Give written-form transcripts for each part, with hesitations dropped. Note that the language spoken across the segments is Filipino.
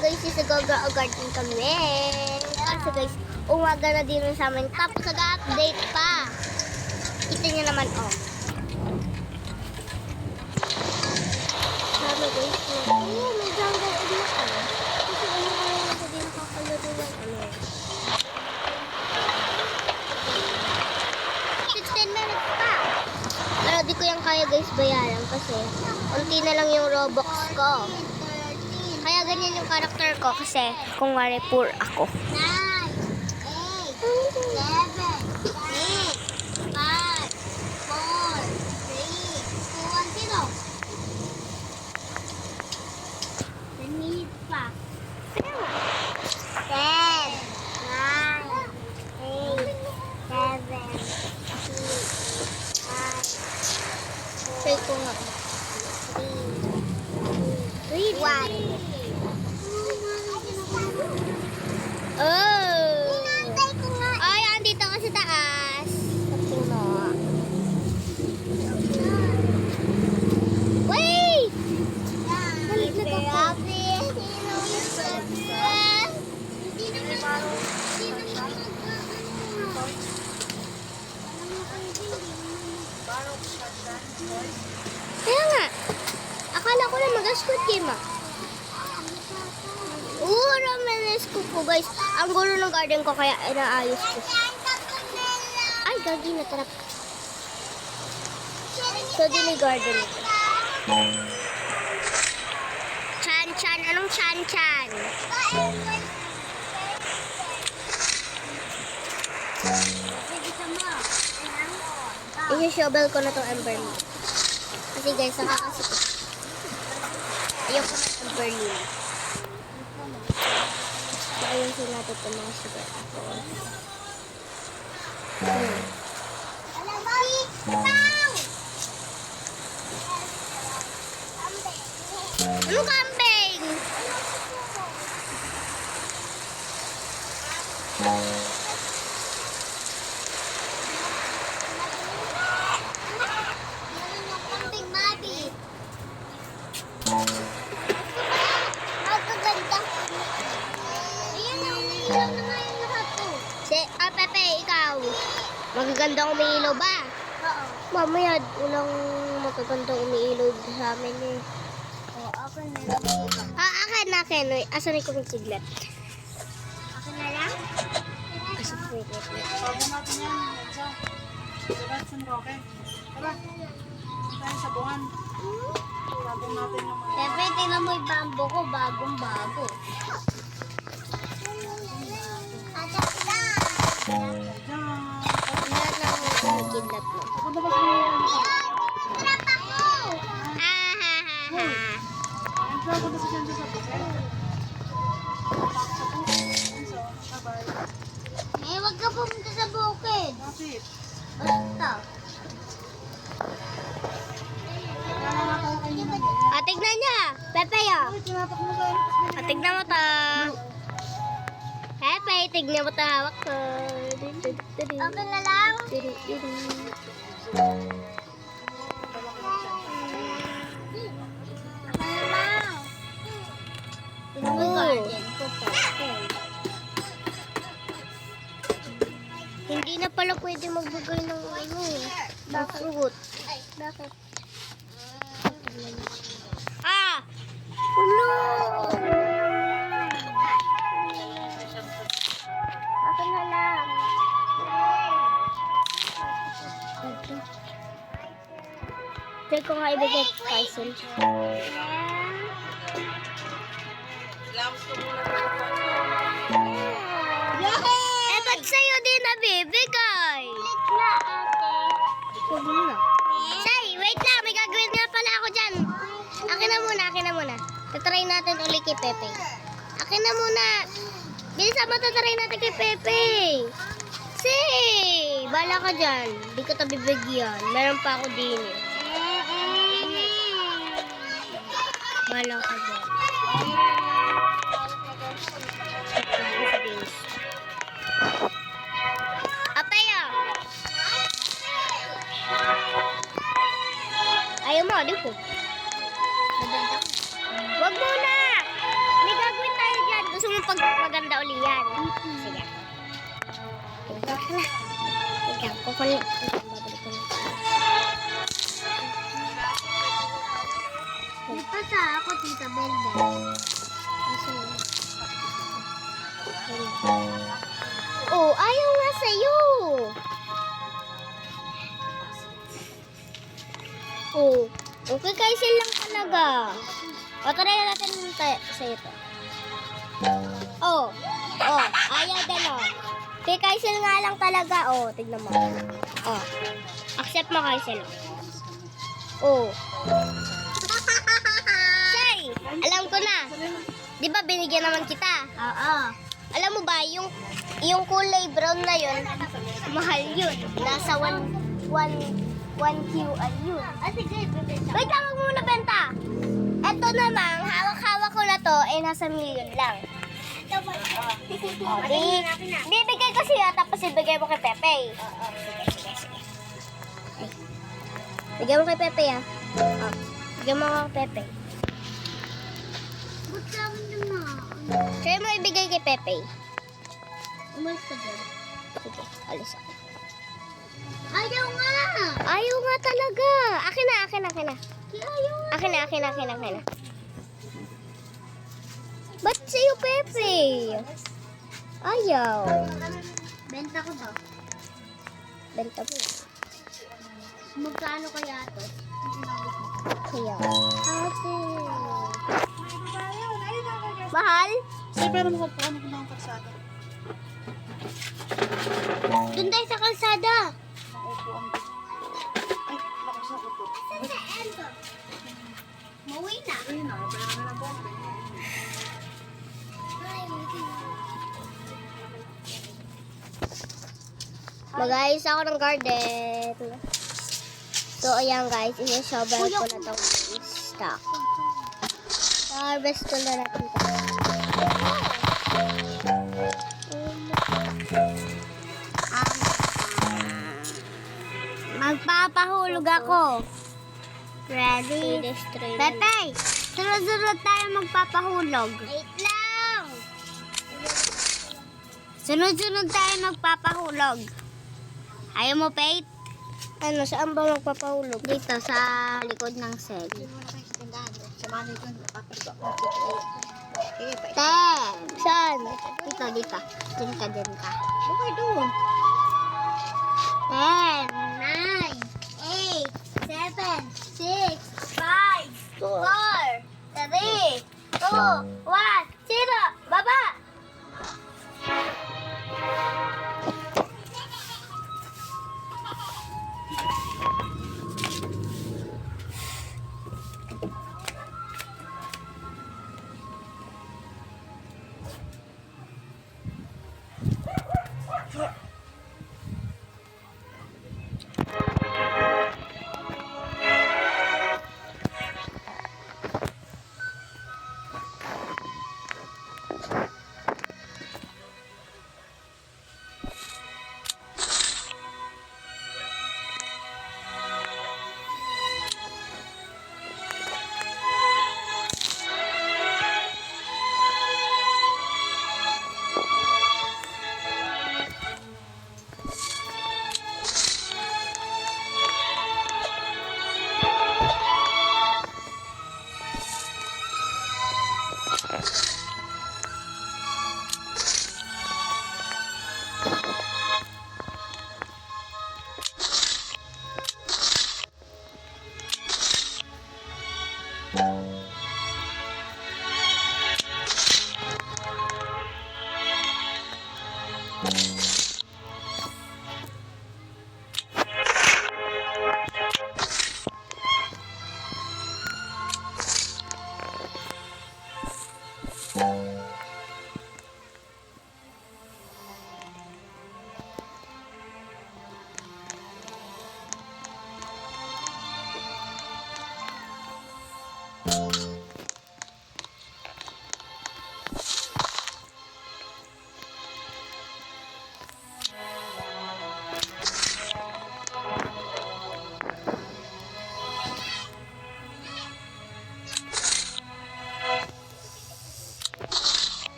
guys is nag-garden kami. Kasi guys, umaga na din sa amin. Tapos nag-update pa. Kita niyo naman, oh. Sabi guys, may jungle ulit ano. Kasi ano na din nakakalaro ng ano. 16 minutes pa. Pero di ko yung kaya guys bayaran kasi unti na lang yung Robux ko. Kaya ganyan yung character ko kasi kung wari poor ako. 9, 8, 7, 6, 5, 4, 3, 2, 1, 0. 10 minutes pa. 10, 9, 8, 7, 6, 5, 4, 3, 2, 1. Oh! Inantay ko nga. Ay, andito ka sa taas. Sabi mo. Wait! Balik na to ko. Kaya nga. Akala ko na mag-squid game ah. Ramenes ko po guys. Ang gulo ng garden ko kaya inaayos ko. Ay, gagi na tarap. So, din yung garden ko. Chan-chan. Anong chan-chan? I-shovel ko na itong ember mo. Kasi guys, nakakasikip. Ayoko na ember mo. So, ayun sila natin ito mga sugar apple. Ano kambing? Kambing, Mabi. Magaganda. Ilaw na nga yung lahat po. Pepe, ikaw. Magagandang umiilaw ba? Oo. Mamaya, ulang magagandang umiilaw sa amin eh. Oo, akin na lang. Akin. Asan ko yung siglat? Akin na lang? Asan ko yung siglat? Bago natin yan. Diba, San Roque? Diba? Tayo sa buwan. Bago natin yung mga... Pepe, tingnan mo yung bambo ko. Bagong-bago. Lahat na ako nagkidlat mo. Punta ba sa mga... Trap ako! Ang siya, punta sa siyempre sa buwan. Sa buwan. So, bye-bye. Eh, wag ka pumunta sa bukid. Bakit? Basta. Tignan niya. Pepe, ah. Ay, tinatak mo sa... Tignan mo to. Pepe, tignan mo to. Hawak ko. Okay na lang. Hindi na pala pwede magbigay ng ano eh. Fruit. Bakit? Ah! Ulo! Akin na lang. Try ko nga ibigay kay Tyson. Eh, ba't sa'yo din nabibigay? Ulit na, ate. Huwag mo na. Say, wait lang. May gagawin nga pala ako dyan. Akin na muna. Tatry natin ulit kay Pepe. Akin na muna. Bilisan mo, tatry natin kay Pepe. Say, bala ka dyan. Di ko ito bibigyan. Meron pa ako din eh. Bala ka dyan. Apaya! Ayaw mo, di ko. Wag muna! May gagawin tayo pala. Babalik ko na. Nagpasa ako, Tita Belbel. Oh, ayaw nga sa'yo. Oh, okay Kaisil lang talaga. O, try natin sa'yo to. Oh, ayaw din oh. Kay Kaisil nga lang talaga. Oh, tignan mo. Oh, accept mo Kaisil. Oh. Say, alam ko na. Di ba binigyan naman kita? Oo. Alam mo ba, yung kulay brown na yun, mahal yun. Nasa 1 QL yun. Wait lang, huwag muna benta. Ito namang, hawak-hawak ko na to, nasa million lang. Bibigay ko siya, tapos ibigay mo kay Pepe. Bigay mo kay Pepe, ah. Bigay mo kay Pepe. Kaya mo ibigay kay Pepe. Umalis ka dyan. Sige, alis ako. Ayaw nga! Ayaw nga talaga. Akin na. Akin na. Ba't sa'yo, Pepe? Ayaw. Benta ko to. Benta mo. Magkano kaya to? Kaya. Mahal? Sige, pero ano ko ng kalsada? Doon tayo sa kalsada. Naupuan ko. Ay, lakas ako to. Mauwi na. Ayun na, kailangan na po. Mag-ayos ako ng garden. So, ayan guys. Isa-shovel ko na itong stock. Harvest ko na natin ito. Magpapahulog ako. Ready? Pepe, sunod-sunod tayo magpapahulog. Wait lang! Sunod-sunod tayo magpapahulog. Ayaw mo, Pate? Ano, saan ba magpapahulog? Dito, sa likod ng cell. Ten! Saan? Dito. Din ka. Bakit doon? 10, 9, 8, 7, 6, 5, 4, 3, 2, 1, 0, baba!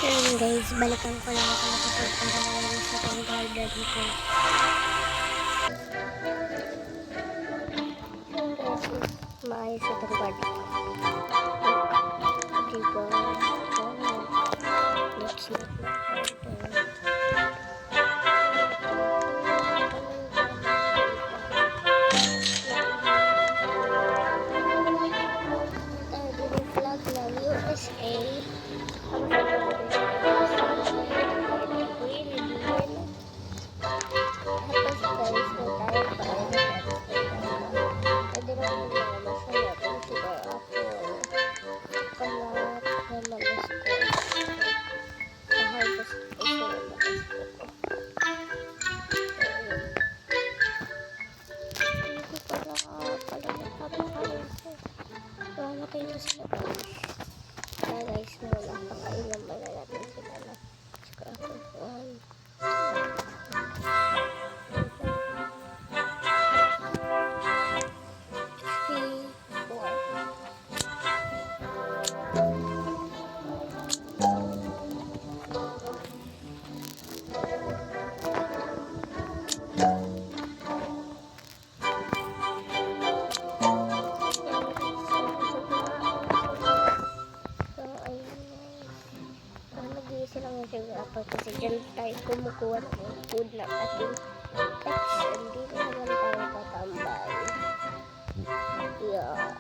Ayan guys, balikan ko lang ako nakapagpunta ngayon sa pang garden ko. Ayan guys, maayos sa pang garden ko. Diba? Let's look USA. Guys, muna pakailan muna natin sila na scrapper 1, 2, 3, 4. Silang geographer kasi dyan tayo kumukuha ng food ng ating pets. Hindi na naman tayo tatambay. Yan.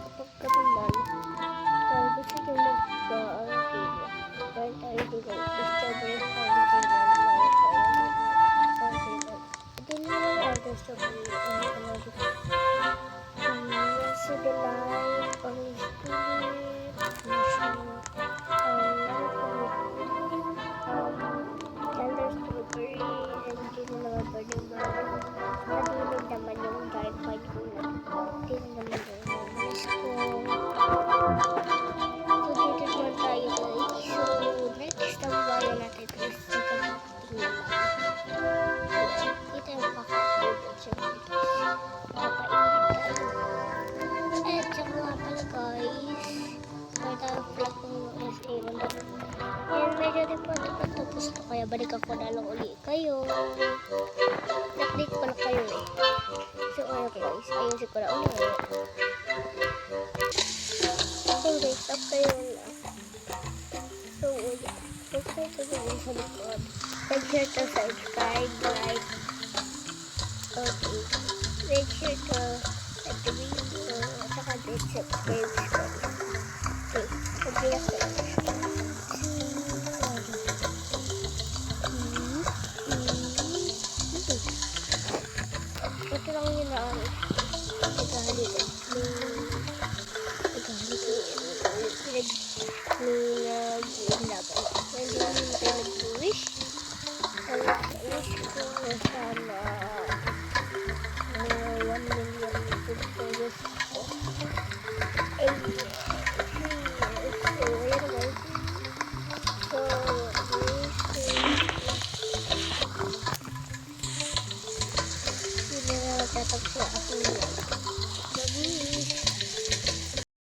Kapag ka naman, kung gusto nyo mag-quarantine, meron tayo dito. Strawberry quarantine. Ito na lang natin strawberry. Ano ka na dito? Sa Delight, Orange Tulip, Tender Strawberry, and hindi na naman pwede ba? Nadinig naman yung dried white ko na. Hindi na naman yung miss ko. So, dito naman tayo guys. So, next ang bayan natin is sa kakating naman. Dito yung kakating at siya guys. Papainit tayo. At saka nga pala guys, may tayong vlog ng USA. And medyo din po tapos to, kaya balik ako na lang uli kayo. Update ko na kayo eh. So ayun guys, ayusin ko na ulit. Ayun guys, stop kayo na. So ulit, subscribe to the sa likod. Make sure to subscribe, like, okay. Make sure to like the video, at saka din subscribe guys. Okay, mag-iyak guys. Ito lang yun na naghahalik naglaban. Hindi namin tayo nag-wish. Wish ko sana 1 million subscribers ko. So, ayan guys. So, hindi na natatapos na ako nila.